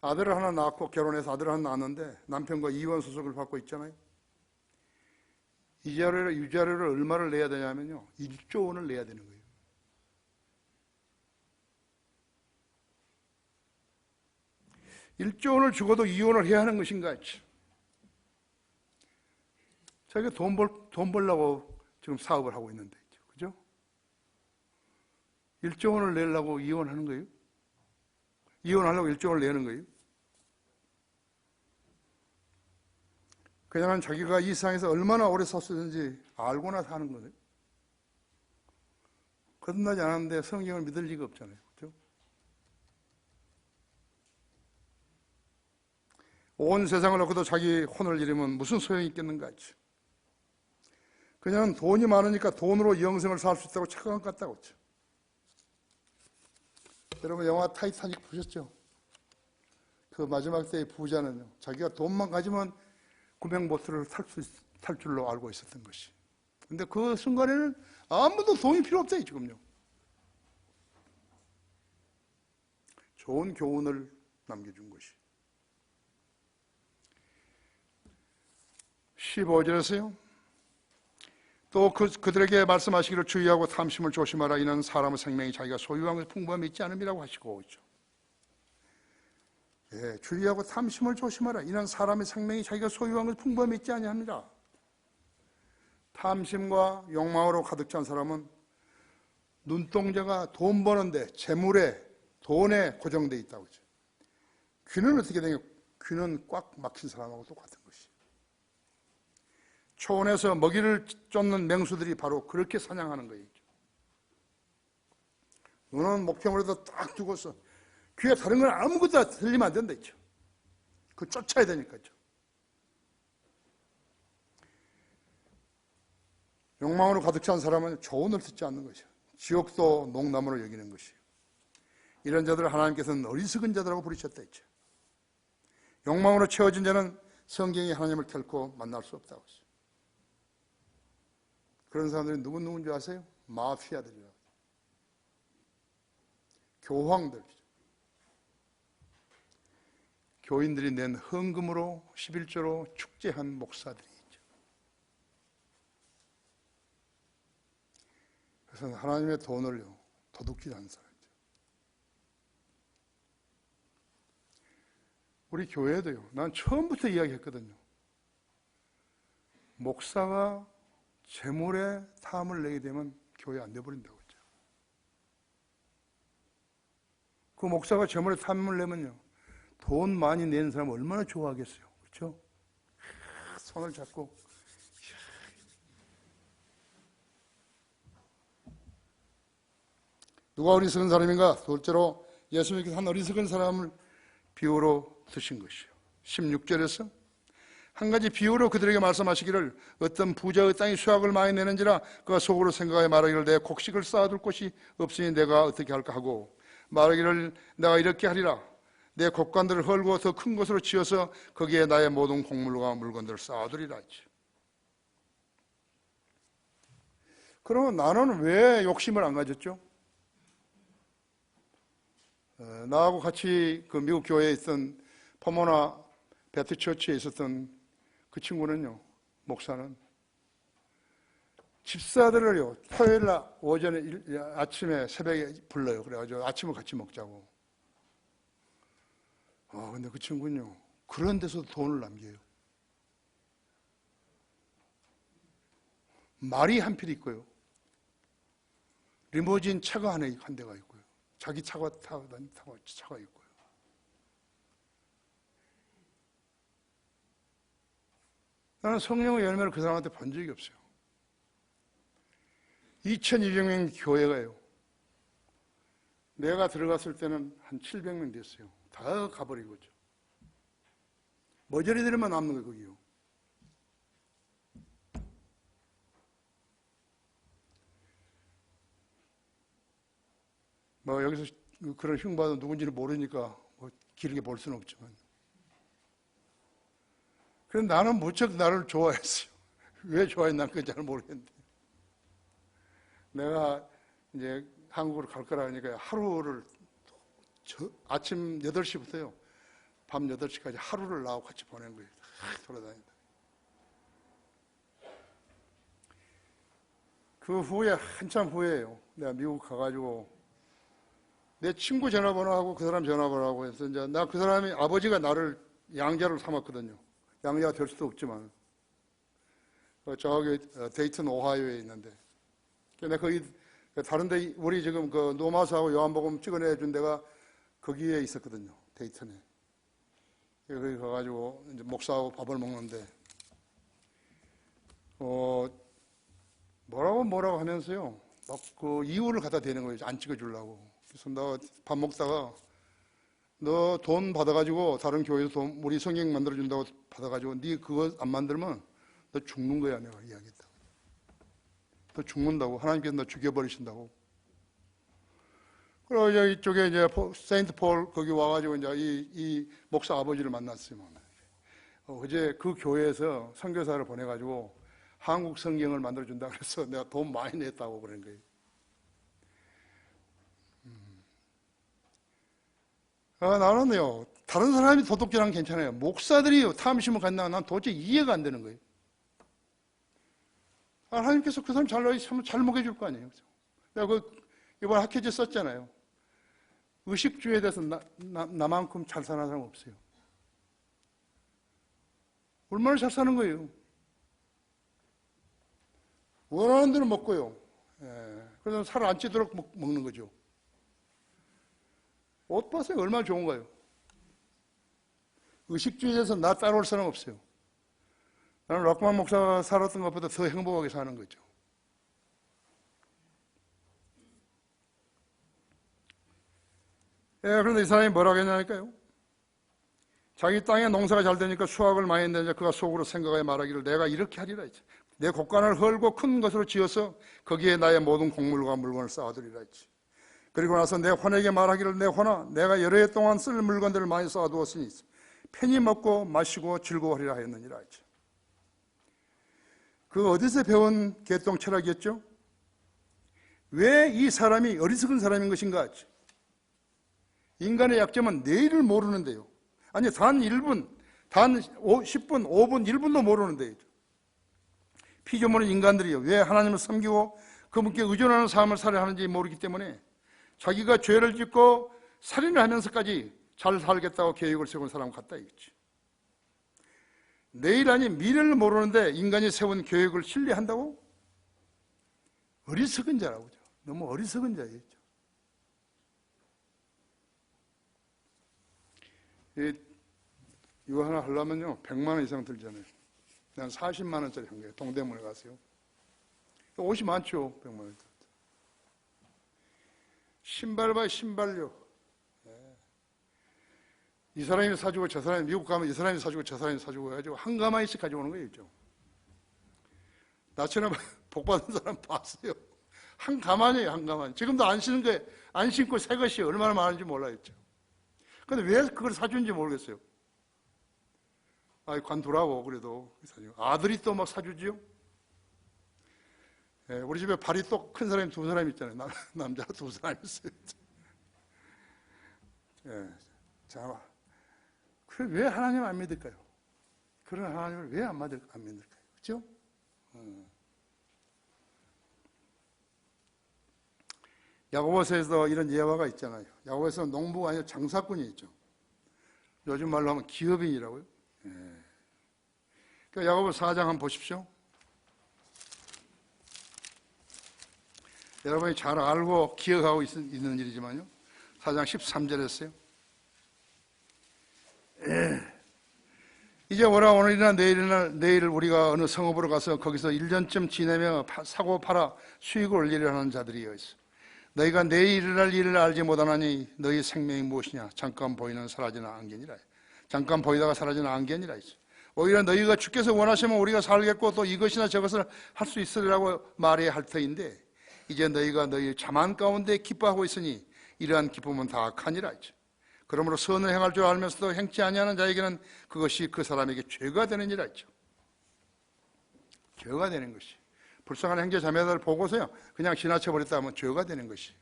S1: 아들을 하나 낳고 결혼해서 아들을 하나 낳았는데 남편과 이혼 소송을 받고 있잖아요. 유자료를 얼마를 내야 되냐면요, 1조 원을 내야 되는 거예요. (1조 원을) 주고도 이혼을 해야 하는 것인가? 자기가 돈 벌려고 지금 사업을 하고 있는데, 그죠? 1조 원을 내려고 이혼하는 거예요? 이혼하려고 1조 원을 내는 거예요? 그냥 자기가 이 세상에서 얼마나 오래 섰는지 알고나 사는 거예요. 거듭나지 않았는데 성경을 믿을 리가 없잖아요. 그렇죠? 온 세상을 놓고도 자기 혼을 잃으면 무슨 소용이 있겠는가 했죠. 그냥 돈이 많으니까 돈으로 영생을 살 수 있다고 착각한 것 같다고 했죠. 여러분 영화 타이타닉 보셨죠? 그 마지막 때의 부자는요, 자기가 돈만 가지면 구명보트를 탈 줄로 알고 있었던 것이. 근데 그 순간에는 아무도 돈이 필요 없어요, 지금요. 좋은 교훈을 남겨준 것이. 15절에서요. 또 그들에게 말씀하시기를 주의하고 탐심을 조심하라. 이는 사람의 생명이 자기가 소유한 것을 풍부함이 있지 않음이라고 하시고 있죠. 예, 주의하고 탐심을 조심하라. 이는 사람의 생명이 자기가 소유한 것을 풍부함이 있지 아니합니다. 탐심과 욕망으로 가득 찬 사람은 눈동자가 돈 버는데, 재물에, 돈에 고정되어 있다고 하죠. 귀는 어떻게 되냐? 귀는 꽉 막힌 사람하고 똑같은 것이. 초원에서 먹이를 쫓는 맹수들이 바로 그렇게 사냥하는 거예요. 눈은 목표물에다 딱 두고서 귀에 다른 건 아무것도 들리면 안 된다 했죠. 그거 쫓아야 되니까요. 욕망으로 가득 찬 사람은 조언을 듣지 않는 것이요. 지옥도 농담으로 여기는 것이요. 이런 자들을 하나님께서는 어리석은 자들하고 부르셨다 했죠. 욕망으로 채워진 자는 성경이 하나님을 결코 만날 수 없다고 했어요. 그런 사람들이 누군지 아세요? 마피아들이라고. 교황들이죠. 교인들이 낸 헌금으로 11조로 축제한 목사들이 있죠. 그래서 하나님의 돈을요, 도둑질하는 사람이죠. 우리 교회도요, 난 처음부터 이야기했거든요. 목사가 재물에 탐을 내게 되면 교회 안 돼버린다고 했죠. 그 목사가 재물에 탐을 내면요, 돈 많이 낸 사람 얼마나 좋아하겠어요. 그렇죠? 손을 잡고 누가 어리석은 사람인가? 둘째로 예수님께서 한 어리석은 사람을 비유로 드신 것이요. 16절에서 한 가지 비유로 그들에게 말씀하시기를 어떤 부자의 땅이 수확을 많이 내는지라 그가 속으로 생각하여 말하기를 내 곡식을 쌓아둘 곳이 없으니 내가 어떻게 할까 하고 말하기를 내가 이렇게 하리라 내 곡간들을 헐고 더 큰 곳으로 지어서 거기에 나의 모든 곡물과 물건들을 쌓아두리라 했죠. 그러면 나는 왜 욕심을 안 가졌죠? 나하고 같이 그 미국 교회에 있던 포모나 배트처치에 있었던 그 친구는요, 목사는 집사들을요, 토요일날 오전에 아침에 새벽에 불러요. 그래가지고 아침을 같이 먹자고. 근데 그 친구는요, 그런 데서도 돈을 남겨요. 말이 한 필이 있고요. 리무진 차가 한 대가 있고요. 자기 차가 차가 있고요. 나는 성령의 열매를 그 사람한테 본 적이 없어요. 2200명 교회가요. 내가 들어갔을 때는 한 700명 됐어요. 다 가버린 거죠. 머저리들만 남는 거예요, 거기요. 뭐 여기서 그런 흉받은 누군지를 모르니까 뭐 길게 볼 수는 없지만. 그런데 나는 무척 나를 좋아했어요. 왜 좋아했나 그건 잘 모르겠는데. 내가 이제 한국으로 갈 거라 하니까 하루를 아침 8시부터요. 밤 8시까지 하루를 나하고 같이 보낸 거예요. 돌아다니다. 그 후에 한참 후에요. 내가 미국 가가지고 내 친구 전화번호하고 그 사람 전화번호하고 해서 이제 나 그 사람이 아버지가 나를 양자로 삼았거든요. 양자가 될 수도 없지만 저기 데이튼 오하이오에 있는데, 내가 거기 다른데 우리 지금 그 노마스하고 요한복음 찍어내준 데가 거기에 있었거든요. 데이턴에. 거기 가가지고 이제 목사하고 밥을 먹는데, 뭐라고 하면서요. 막 그 이유를 갖다 대는 거예요. 안 찍어주려고. 그래서 나 밥 먹다가 너 돈 받아가지고 다른 교회에서 우리 성경 만들어준다고 받아가지고 네 그거 안 만들면 너 죽는 거야. 내가 이야기했다. 너 죽는다고. 하나님께서 너 죽여버리신다고. 그리고 이제 이쪽에 이제 세인트 폴 거기 와가지고 이제 이 목사 아버지를 만났어요. 어제 그 교회에서 선교사를 보내가지고 한국 성경을 만들어준다 그래서 내가 돈 많이 냈다고 그런 거예요. 나는요, 다른 사람이 도둑질하면 괜찮아요. 목사들이 탐심을 갖나 난 도저히 이해가 안 되는 거예요. 하나님께서 그 사람 잘 먹여줄 거 아니에요. 내가 이번 학회지 썼잖아요. 의식주에 대해서 나만큼 잘 사는 사람 없어요. 얼마나 잘 사는 거예요. 원하는 대로 먹고요. 그래서 살 안 찌도록 먹는 거죠. 옷 보세요. 얼마나 좋은가요? 의식주에 대해서 나 따라올 사람 없어요. 나는 락만 목사가 살았던 것보다 더 행복하게 사는 거죠. 그런데 이 사람이 뭐라고 했냐니까요. 자기 땅에 농사가 잘 되니까 수확을 많이 했는데 그가 속으로 생각하여 말하기를 내가 이렇게 하리라 했지. 내 곡간을 헐고 큰 것으로 지어서 거기에 나의 모든 곡물과 물건을 쌓아두리라 했지. 그리고 나서 내 혼에게 말하기를 내 혼아 내가 여러 해 동안 쓸 물건들을 많이 쌓아두었으니 편히 먹고 마시고 즐거워하리라 했느니라 했지. 그 어디서 배운 개똥 철학이었죠? 왜 이 사람이 어리석은 사람인 것인가 했지. 인간의 약점은 내일을 모르는데요. 아니 단 1분, 단 10분, 5분, 1분도 모르는데요. 피조물은 인간들이요. 왜 하나님을 섬기고 그분께 의존하는 삶을 살아야 하는지 모르기 때문에 자기가 죄를 짓고 살인을 하면서까지 잘 살겠다고 계획을 세운 사람 같다 이거지. 내일 아닌 미래를 모르는데 인간이 세운 계획을 신뢰한다고? 어리석은 자라고. 너무 어리석은 자였죠. 이거 하나 하려면요 100만 원 이상 들잖아요. 난 40만 원짜리 한 거예요. 동대문에 가세요. 옷이 많죠. 100만 원. 신발 봐요. 신발요. 이 사람이 사주고 저 사람이 미국 가면 이 사람이 사주고 저 사람이 사주고 해가지고 한 가마니씩 가져오는 거예요. 나처럼 복 받은 사람 봤어요. 한 가마니에요. 한 가마니. 지금도 안 신는 게 안 신고 새 것이 얼마나 많은지 몰라요. 근데 왜 그걸 사주는지 모르겠어요. 관두라고 그래도 아들이 또 막 사주지요. 우리 집에 발이 또 큰 사람이 2사람 있잖아요. 남자 2사람 있어요. 자, 그래 왜 하나님 안 믿을까요? 그런 하나님을 왜 안 믿을까요? 그렇죠? 야고보서에서 이런 예화가 있잖아요. 야고보에서 농부가 아니라 장사꾼이 있죠. 요즘 말로 하면 기업인이라고요. 그러니까 야고보 4장 한번 보십시오. 여러분이 잘 알고 기억하고 있는 일이지만요. 4장 13절에 했어요. 이제 오라 오늘이나 내일 우리가 어느 성읍으로 가서 거기서 1년쯤 지내며 사고 팔아 수익을 올리려 하는 자들이 있어. 너희가 내일 일어날 일을 알지 못하나니 너희 생명이 무엇이냐? 잠깐 보이는 사라지는 안개니라. 잠깐 보이다가 사라지는 안개니라. 오히려 너희가 주께서 원하시면 우리가 살겠고 또 이것이나 저것을 할 수 있으리라고 말해야 할 터인데 이제 너희가 너희 자만 가운데 기뻐하고 있으니 이러한 기쁨은 다 악하니라. 그러므로 선을 행할 줄 알면서도 행치 아니하는 자에게는 그것이 그 사람에게 죄가 되느니라. 죄가 되는 것이. 불쌍한 형제 자매들 보고서요 그냥 지나쳐 버렸다 하면 죄가 되는 것이.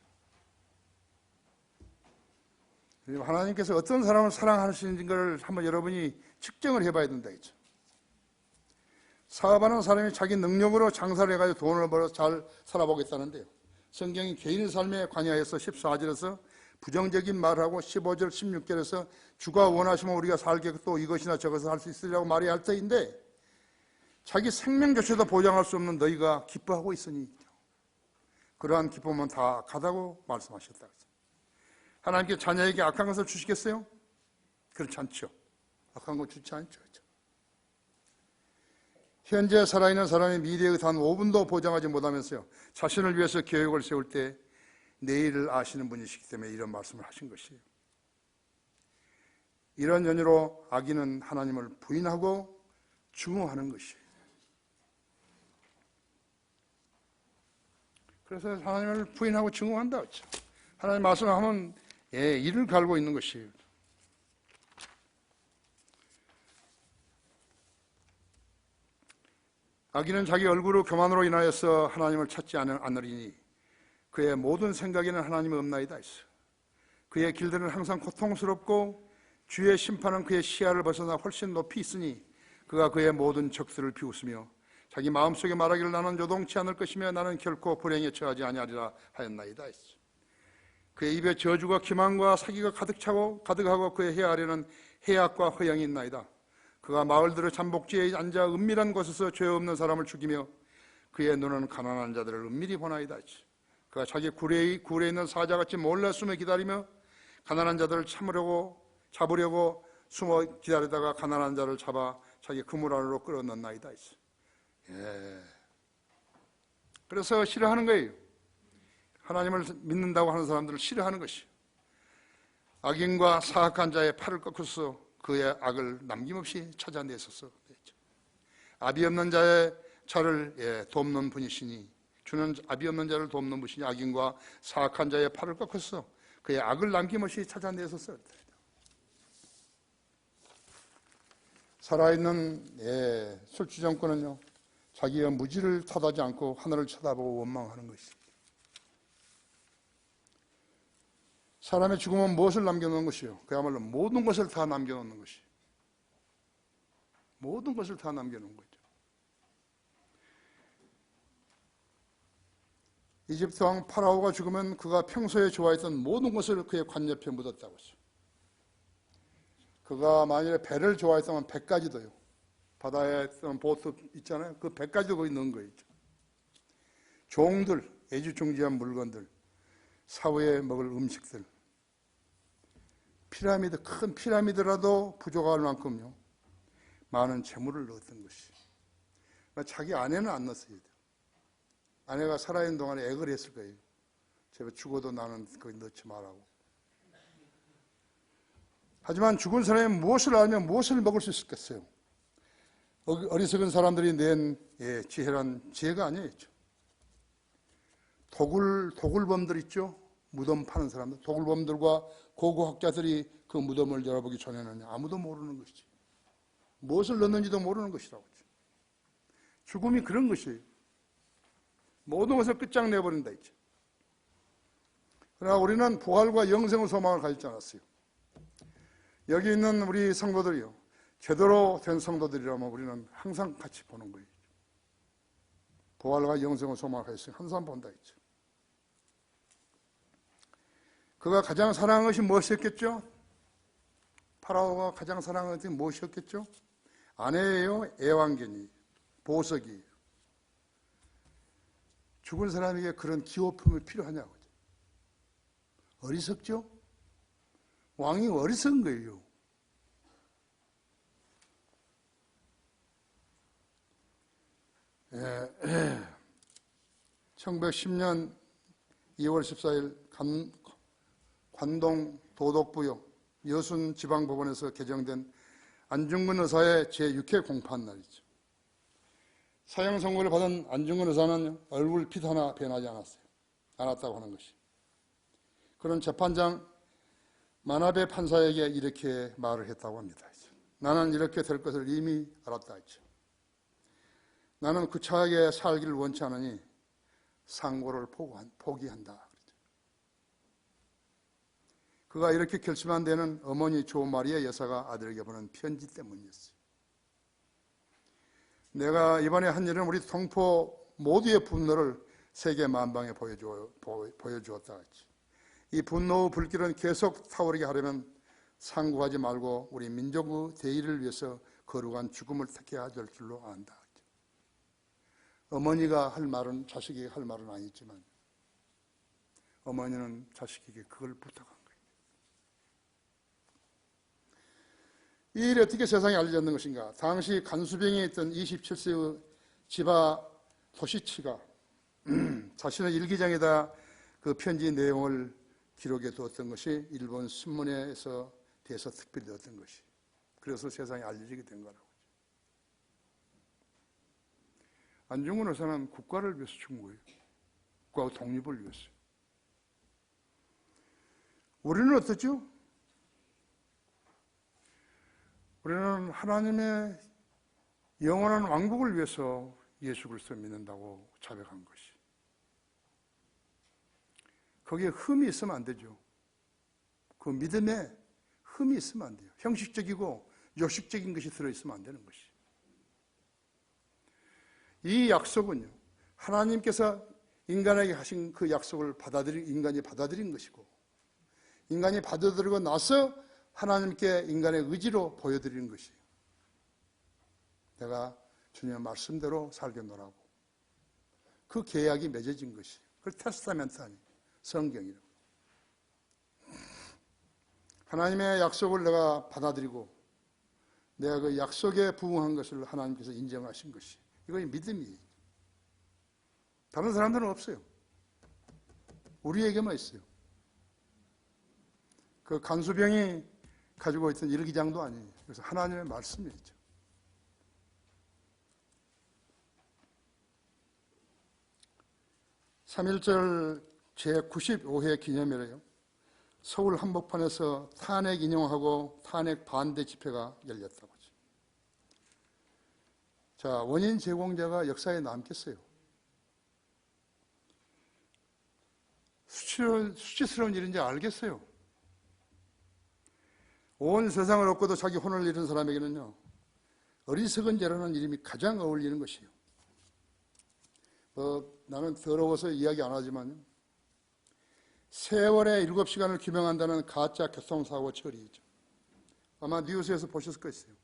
S1: 하나님께서 어떤 사람을 사랑하시는지를 한번 여러분이 측정을 해봐야 된다 했죠. 사업하는 사람이 자기 능력으로 장사를 해가지고 돈을 벌어서 잘 살아보겠다는데요. 성경이 개인의 삶에 관여해서 14절에서 부정적인 말하고 15절, 16절에서 주가 원하시면 우리가 살겠고 또 이것이나 저것을 할 수 있으리라고 말해야 할 터인데 자기 생명조차도 보장할 수 없는 너희가 기뻐하고 있으니 그러한 기쁨은 다 가다고 말씀하셨다. 하나님께 자녀에게 악한 것을 주시겠어요? 그렇지 않죠. 악한 거 주지 않죠. 현재 살아있는 사람의 미래의 단 5분도 보장하지 못하면서요, 자신을 위해서 계획을 세울 때 내일을 아시는 분이시기 때문에 이런 말씀을 하신 것이에요. 이런 연유로 악인은 하나님을 부인하고 증오하는 것이에요. 그래서 하나님을 부인하고 증오한다 그렇죠. 하나님 말씀하면 이를 갈고 있는 것이에요. 악인은 자기 얼굴의 교만으로 인하여서 하나님을 찾지 않으리니 그의 모든 생각에는 하나님이 없나이다 했어요. 그의 길들은 항상 고통스럽고 주의 심판은 그의 시야를 벗어나 훨씬 높이 있으니 그가 그의 모든 적들을 비웃으며 자기 마음속에 말하기를 나는 요동치 않을 것이며 나는 결코 불행에 처하지 아니하리라 하였나이다 했어요. 그의 입에 저주가 기만과 사기가 가득하고 그의 혀 아래는 해악과 허영이 있나이다. 그가 마을들의 잠복지에 앉아 은밀한 곳에서 죄 없는 사람을 죽이며 그의 눈은 가난한 자들을 은밀히 보나이다. 그가 자기 굴에 있는 사자같이 몰래 숨어 기다리며 가난한 자들을 잡으려고 숨어 기다리다가 가난한 자를 잡아 자기 그물 안으로 끌어넣나이다. 그래서 싫어하는 거예요. 하나님을 믿는다고 하는 사람들을 싫어하는 것이에요. 악인과 사악한 자의 팔을 꺾어서 그의 악을 남김없이 찾아내소서. 아비 없는 자의 자를 돕는 분이시니 주는 아비 없는 자를 돕는 분이시니 악인과 사악한 자의 팔을 꺾어서 그의 악을 남김없이 찾아내소서. 살아있는 술주정꾼은요, 자기의 무지를 탓하지 않고 하늘을 쳐다보고 원망하는 것입니다. 사람의 죽음은 무엇을 남겨놓는 것이요? 그야말로 모든 것을 다 남겨놓는 것이요. 모든 것을 다 남겨놓은 거죠. 이집트 왕 파라오가 죽으면 그가 평소에 좋아했던 모든 것을 그의 관옆에 묻었다고 했어요. 그가 만일에 배를 좋아했다면 배까지도요. 바다에 있던 보트 있잖아요. 그 배까지도 거기 넣은 거예요. 종들, 애지중지한 물건들, 사후에 먹을 음식들, 피라미드, 큰 피라미드라도 부족할 만큼요, 많은 재물을 넣었던 것이. 자기 아내는 안 넣었어요. 아내가 살아있는 동안에 액을 했을 거예요. 제가 죽어도 나는 거기 넣지 말라고. 하지만 죽은 사람이 무엇을 알면 무엇을 먹을 수 있었겠어요? 어리석은 사람들이 낸 지혜란 지혜가 아니에요. 도굴범들 있죠? 무덤 파는 사람들, 도굴범들과 고고학자들이 그 무덤을 열어보기 전에는 아무도 모르는 것이지. 무엇을 넣는지도 모르는 것이라고. 죽음이 그런 것이에요. 모든 것을 끝장내버린다 이제. 그러나 우리는 부활과 영생의 소망을 가지지 않았어요. 여기 있는 우리 성도들이요, 제대로 된 성도들이라면 우리는 항상 같이 보는 거예요. 부활과 영생의 소망을 가지고 항상 본다 이제. 그가 가장 사랑한 것이 무엇이었겠죠? 파라오가 가장 사랑한 것이 무엇이었겠죠? 아내예요, 애완견이, 보석이에요. 죽은 사람에게 그런 기호품이 필요하냐고. 어리석죠? 왕이 어리석은 거예요. 예. 1910년 2월 14일 관동 도덕부요 여순지방법원에서 개정된 안중근 의사의 제6회 공판 날이죠. 사형 선고를 받은 안중근 의사는 얼굴빛 하나 변하지 않았다고 하는 것이. 그런 재판장 만화배 판사에게 이렇게 말을 했다고 합니다. 나는 이렇게 될 것을 이미 알았다 했죠. 나는 구차하게 살기를 원치 않으니 상고를 포기한다. 그가 이렇게 결심한 데는 어머니 조 마리아 여사가 아들에게 보낸 편지 때문이었어요. 내가 이번에 한 일은 우리 동포 모두의 분노를 세계 만방에 보여주었다 했지. 이 분노의 불길은 계속 타오르게 하려면 상고하지 말고 우리 민족의 대의를 위해서 거룩한 죽음을 택해야 될 줄로 안다. 어머니가 할 말은 자식에게 할 말은 아니지만 어머니는 자식에게 그걸 부탁한 거예요. 이 일이 어떻게 세상에 알려졌는 것인가? 당시 간수병에 있던 27세의 지바 토시치가 자신의 일기장에다 그 편지 내용을 기록해 두었던 것이 일본 신문에서 대해서 특별히 되었던 것이. 그래서 세상에 알려지게 된 거라고. 안중근 의사는 국가를 위해서 죽은 거예요. 국가 독립을 위해서. 우리는 어떻죠? 우리는 하나님의 영원한 왕국을 위해서 예수 그리스도를 믿는다고 자백한 것이. 거기에 흠이 있으면 안 되죠. 그 믿음에 흠이 있으면 안 돼요. 형식적이고 요식적인 것이 들어있으면 안 되는 것이. 이 약속은요, 하나님께서 인간에게 하신 그 약속을 인간이 받아들인 것이고, 인간이 받아들이고 나서 하나님께 인간의 의지로 보여드리는 것이에요. 내가 주님의 말씀대로 살겠노라고. 그 계약이 맺어진 것이에요. 그걸 테스타멘트 아니에요. 성경이라고. 하나님의 약속을 내가 받아들이고 내가 그 약속에 부응한 것을 하나님께서 인정하신 것이. 이거 믿음이에요. 다른 사람들은 없어요. 우리에게만 있어요. 그 간수병이 가지고 있던 일기장도 아니에요. 그래서 하나님의 말씀이죠. (3.1절) 제95회 기념일에요. 서울 한복판에서 탄핵 인용하고 탄핵 반대 집회가 열렸다고 하죠. 자, 원인 제공자가 역사에 남겠어요. 수치스러운 일인지 알겠어요. 온 세상을 얻고도 자기 혼을 잃은 사람에게는요, 어리석은 죄라는 이름이 가장 어울리는 것이에요. 나는 더러워서 이야기 안 하지만 세월에 7시간을 규명한다는 가짜 교통사고 처리죠. 아마 뉴스에서 보셨을 것이에요.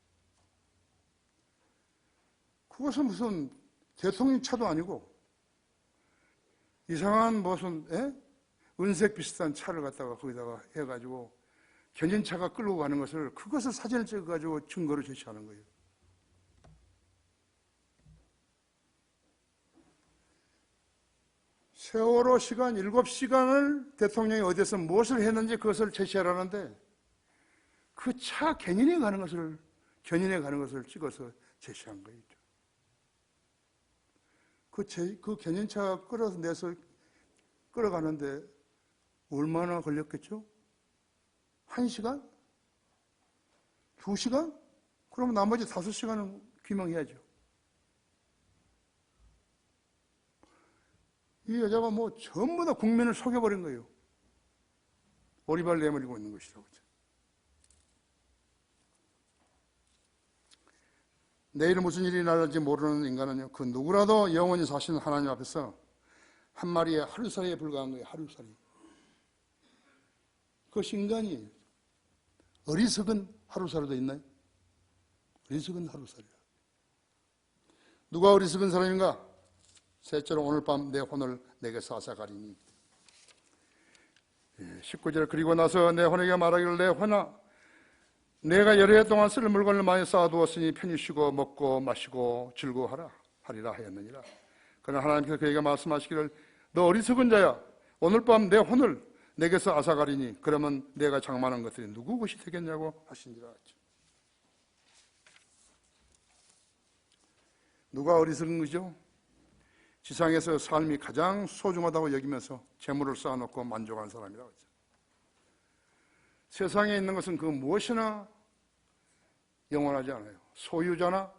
S1: 그것은 무슨 대통령 차도 아니고 이상한 무슨 은색 비슷한 차를 갖다가 거기다가 해가지고 견인차가 끌고 가는 것을, 그것을 사진을 찍어가지고 증거로 제시하는 거예요. 세월호 시간 7시간을 대통령이 어디서 무엇을 했는지 그것을 제시하라는데 그 차 견인해 가는 것을 찍어서 제시한 거예요. 그 견인차가 끌어가는데 얼마나 걸렸겠죠? 1시간? 2시간? 그럼 나머지 5시간은 규명해야죠. 이 여자가 전부 다 국민을 속여버린 거예요. 오리발 내버리고 있는 것이라고. 내일 무슨 일이 날지 모르는 인간은요, 그 누구라도 영원히 사시는 하나님 앞에서 한 마리의 하루살이에 불과한 거예요. 하루살이. 그것이 인간이에요. 어리석은 하루살이도 있나요? 어리석은 하루살이라. 누가 어리석은 사람인가? 셋째로 오늘 밤 내 혼을 내게서 앗아가리니. 19절 그리고 나서 내 혼에게 말하기를 내 혼아 내가 여러 해 동안 쓸 물건을 많이 쌓아두었으니 편히 쉬고 먹고 마시고 즐거워하라 하리라 하였느니라. 그러나 하나님께서 그에게 말씀하시기를 너 어리석은 자야 오늘 밤 내 혼을 내게서 앗아가리니 그러면 내가 장만한 것들이 누구 것이 되겠냐고 하신지라. 누가 어리석은 거죠? 지상에서 삶이 가장 소중하다고 여기면서 재물을 쌓아놓고 만족하는 사람이라고 했죠. 세상에 있는 것은 그 무엇이나 영원하지 않아요. 소유자나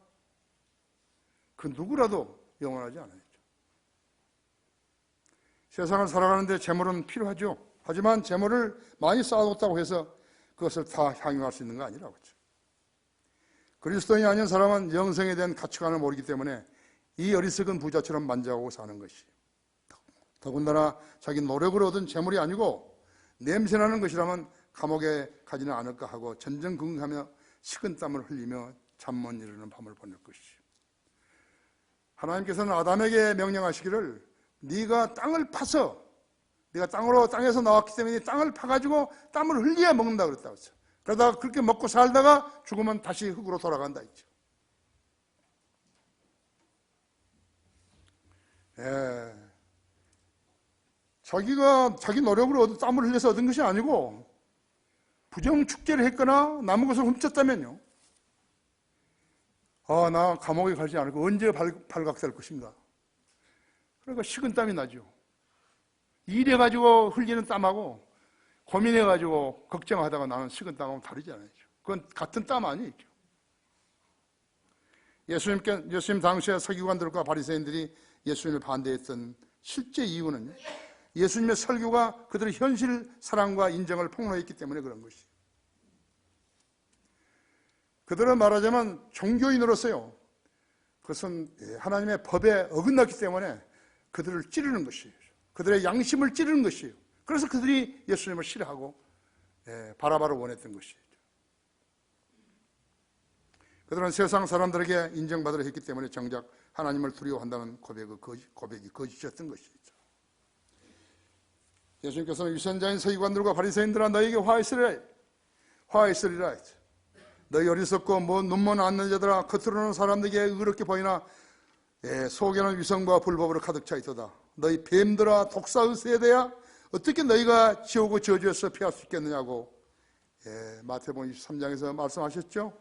S1: 그 누구라도 영원하지 않아요. 세상을 살아가는데 재물은 필요하죠. 하지만 재물을 많이 쌓아놓았다고 해서 그것을 다 향유할 수 있는 거 아니라고 했죠. 그리스도인이 아닌 사람은 영생에 대한 가치관을 모르기 때문에 이 어리석은 부자처럼 만족하고 사는 것이에요. 더군다나 자기 노력으로 얻은 재물이 아니고 냄새나는 것이라면 감옥에 가지는 않을까 하고 전전긍긍하며 식은땀을 흘리며 잠 못 이루는 밤을 보낼 것이죠. 하나님께서는 아담에게 명령하시기를 네가 땅을 파서, 네가 땅에서 나왔기 때문에 땅을 파가지고 땀을 흘려야 먹는다 그랬다고 했어요. 그러다가 그렇게 먹고 살다가 죽으면 다시 흙으로 돌아간다 했죠. 예. 자기가 자기 노력으로 땀을 흘려서 얻은 것이 아니고 부정축제를 했거나 남의 것을 훔쳤다면요, 나 감옥에 가지 않고 언제 발각될 것인가. 그러니까 식은땀이 나죠. 일해가지고 흘리는 땀하고 고민해가지고 걱정하다가 나는 식은땀하고 다르지 않아요. 그건 같은 땀 아니죠. 예수님 당시에 서기관들과 바리새인들이 예수님을 반대했던 실제 이유는요, 예수님의 설교가 그들의 현실 사랑과 인정을 폭로했기 때문에 그런 것이에요. 그들은 말하자면 종교인으로서요, 그것은 하나님의 법에 어긋났기 때문에 그들을 찌르는 것이에요. 그들의 양심을 찌르는 것이에요. 그래서 그들이 예수님을 싫어하고 바라바를 원했던 것이죠. 그들은 세상 사람들에게 인정받으려 했기 때문에 정작 하나님을 두려워한다는 고백이 거짓이었던 것이죠. 예수님께서는 위선자인 서기관들과 바리새인들아 너희에게 화 있으리라 했죠. 너희 어리석고 눈먼 안는 자들아, 겉으로는 사람들에게 의롭게 보이나 속에는 위선과 불법으로 가득 차 있도다. 너희 뱀들아, 독사의 세대야, 어떻게 너희가 지옥의 저주에서 피할 수 있겠느냐고 마태복음 23장에서 말씀하셨죠.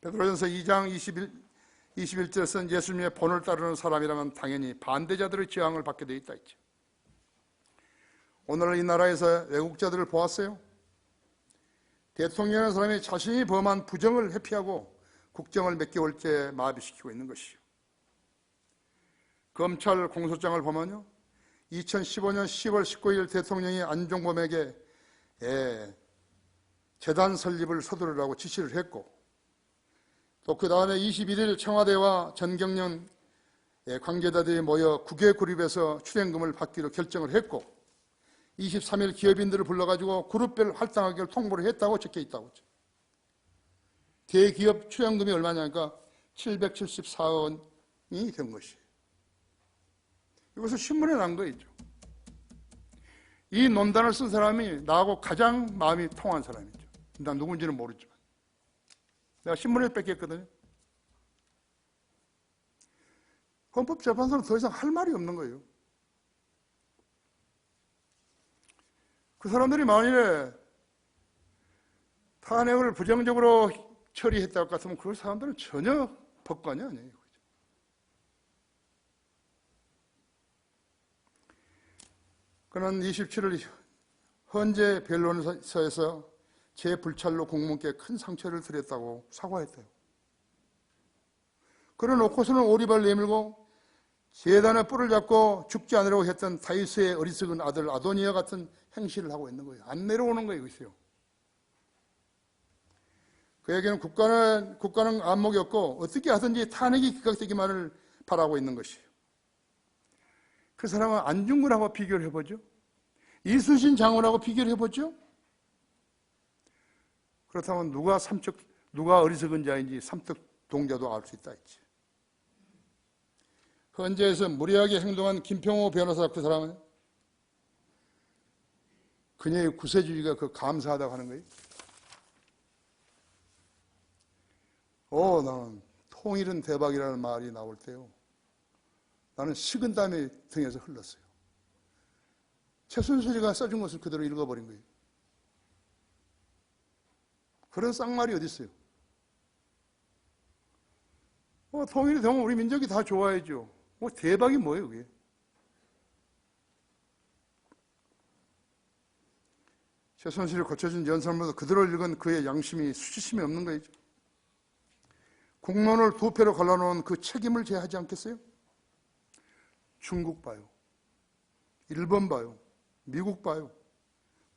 S1: 베드로전서 2장 21절에서는 예수님의 본을 따르는 사람이라면 당연히 반대자들의 저항을 받게 되어 있다 했죠. 오늘 이 나라에서 외국자들을 보았어요. 대통령이라는 사람이 자신이 범한 부정을 회피하고 국정을 몇 개월째 마비시키고 있는 것이요. 검찰 공소장을 보면요, 2015년 10월 19일 대통령이 안종범에게 재단 설립을 서두르라고 지시를 했고, 또 그 다음에 21일 청와대와 전경련 관계자들이 모여 국외그룹에서 출연금을 받기로 결정을 했고, 23일 기업인들을 불러가지고 그룹별 할당하기를 통보를 했다고 적혀 있다고 했죠. 대기업 출연금이 얼마냐니까 774원이 된 것이에요. 이것을 신문에 난 거죠. 이 논단을 쓴 사람이 나하고 가장 마음이 통한 사람이죠. 난 누군지는 모르지만 내가 신문에 뺏겼거든요. 헌법재판소는 더 이상 할 말이 없는 거예요. 그 사람들이 만일에 탄핵을 부정적으로 처리했다고 같으면 그 사람들은 전혀 법관이 아니에요. 그는 27일 헌재 변론서에서 제 불찰로 공무원께 큰 상처를 드렸다고 사과했대요. 그래놓고서는 오리발 내밀고 제단의 뿔을 잡고 죽지 않으려고 했던 다윗의 어리석은 아들 아도니아 같은 행실을 하고 있는 거예요. 안 내려오는 거예요. 이것이요. 그에게는 국가는 안목이 없고 어떻게 하든지 탄핵이 기각되기만을 바라고 있는 것이에요. 그 사람은 안중근하고 비교를 해보죠. 이순신 장군하고 비교를 해보죠. 그렇다면 누가 어리석은 자인지 삼척 동자도 알 수 있다 했지. 헌재에서 무리하게 행동한 김평호 변호사, 그 사람은 그녀의 구세주의가 감사하다고 하는 거예요. 나는 통일은 대박이라는 말이 나올 때요, 나는 식은땀이 등에서 흘렀어요. 최순실이가 써준 것을 그대로 읽어버린 거예요. 그런 쌍말이 어디 있어요? 통일이 되면 우리 민족이 다 좋아야죠. 대박이 뭐예요, 그게? 최순실이 고쳐준 연설문도 그대로 읽은 그의 양심이 수치심이 없는 거죠. 국론을 두 패로 갈라놓은 그 책임을 져야하지 않겠어요? 중국 봐요. 일본 봐요. 미국 봐요.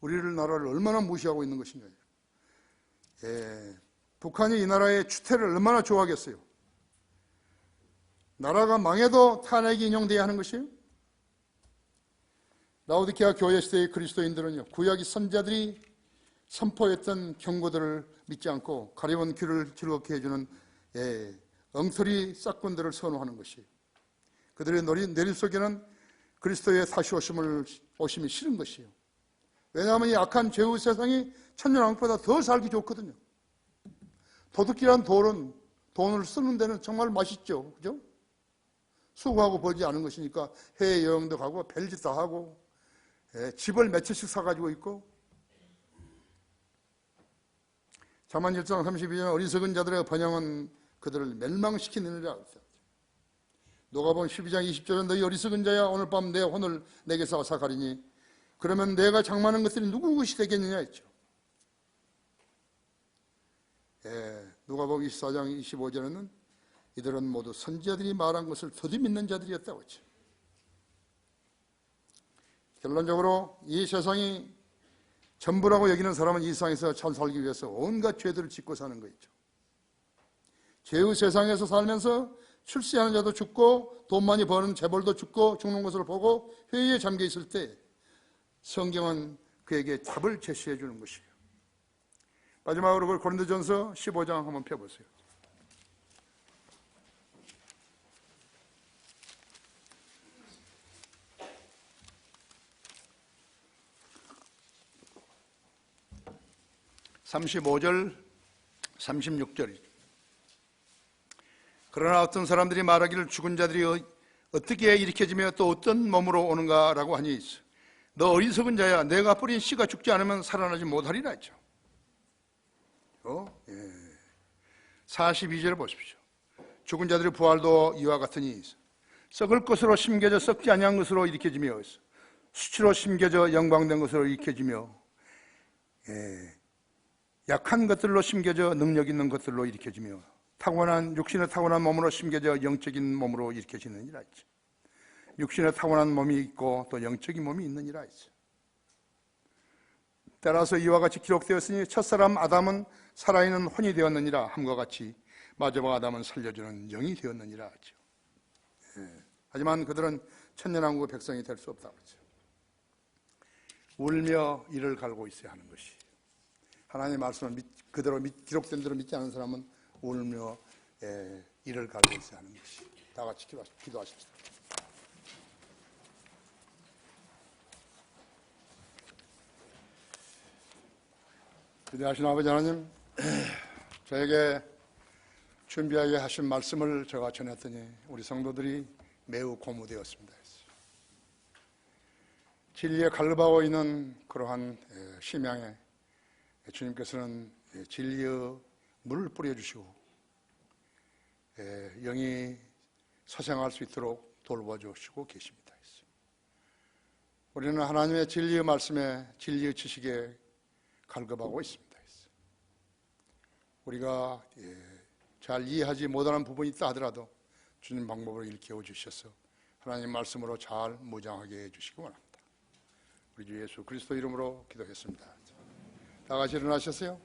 S1: 우리를 나라를 얼마나 무시하고 있는 것인가요? 북한이 이 나라의 추태를 얼마나 좋아하겠어요? 나라가 망해도 탄핵이 인용돼야 하는 것이에요? 라오디게아 교회 시대의 그리스도인들은요, 구약의 선자들이 선포했던 경고들을 믿지 않고 가려운 귀를 즐겁게 해주는 엉터리 싹군들을 선호하는 것이, 그들의 내림 속에는 그리스도의 다시 오심이 싫은 것이에요. 왜냐하면 이 악한 죄의 세상이 천년왕국보다 더 살기 좋거든요. 도둑질한 돈을 쓰는 데는 정말 맛있죠. 그죠? 수고하고 벌지 않은 것이니까 해외여행도 가고 별짓 다 하고 집을 몇 채씩 사가지고 있고. 잠언 1장 32절 어리석은 자들의 번영은 그들을 멸망시키느니라. 누가복음 12장 20절은 너희 어리석은 자야 오늘 밤 내 혼을 내게서 앗아가리니 그러면 내가 장만한 것들이 누구 것이 되겠느냐 했죠. 누가복음 24장 25절에는 이들은 모두 선지자들이 말한 것을 더디 믿는 자들이었다고 했죠. 결론적으로 이 세상이 전부라고 여기는 사람은 이 세상에서 잘 살기 위해서 온갖 죄들을 짓고 사는 거죠. 죄의 세상에서 살면서 출세하는 자도 죽고 돈 많이 버는 재벌도 죽고 죽는 것을 보고 회의에 잠겨 있을 때 성경은 그에게 답을 제시해 주는 것이에요. 마지막으로 고린도전서 15장 한번 펴보세요. (35절) (36절) 그러나 어떤 사람들이 말하기를 죽은 자들이 어떻게 일으켜지며 또 어떤 몸으로 오는가라고 하니 너 어리석은 자야 내가 뿌린 씨가 죽지 않으면 살아나지 못하리라 했죠. 42절 보십시오. 죽은 자들의 부활도 이와 같으니 썩을 것으로 심겨져 썩지 아니한 것으로 일으켜지며 수치로 심겨져 영광된 것으로 일으켜지며 약한 것들로 심겨져 능력 있는 것들로 일으켜지며 육신의 타고난 몸으로 심겨져 영적인 몸으로 일으켜지느니라 했죠. 육신의 타고난 몸이 있고 또 영적인 몸이 있느니라 했죠. 따라서 이와 같이 기록되었으니 첫사람 아담은 살아있는 혼이 되었느니라 함과 같이 마지막 아담은 살려주는 영이 되었느니라 하죠. 하지만 그들은 천년왕국의 백성이 될 수 없다고 하죠. 울며 이를 갈고 있어야 하는 것이, 하나님의 말씀을 그대로 기록된 대로 믿지 않은 사람은 울며 이를 갈고 있어야 하는 것이. 다 같이 기도하십시다. 위대하신 아버지 하나님, 저에게 준비하게 하신 말씀을 제가 전했더니 우리 성도들이 매우 고무되었습니다. 진리에 갈급하고 있는 그러한 심양에 주님께서는 진리의 물을 뿌려주시고 영이 서생할 수 있도록 돌봐주시고 계십니다. 우리는 하나님의 진리의 말씀에 진리의 지식에 갈급하고 있습니다. 우리가 잘 이해하지 못하는 부분이 있다 하더라도 주님 방법으로 일깨워 주셔서 하나님 말씀으로 잘 무장하게 해주시기 원합니다. 우리 주 예수 그리스도 이름으로 기도했습니다. 다 같이 일어나셨어요?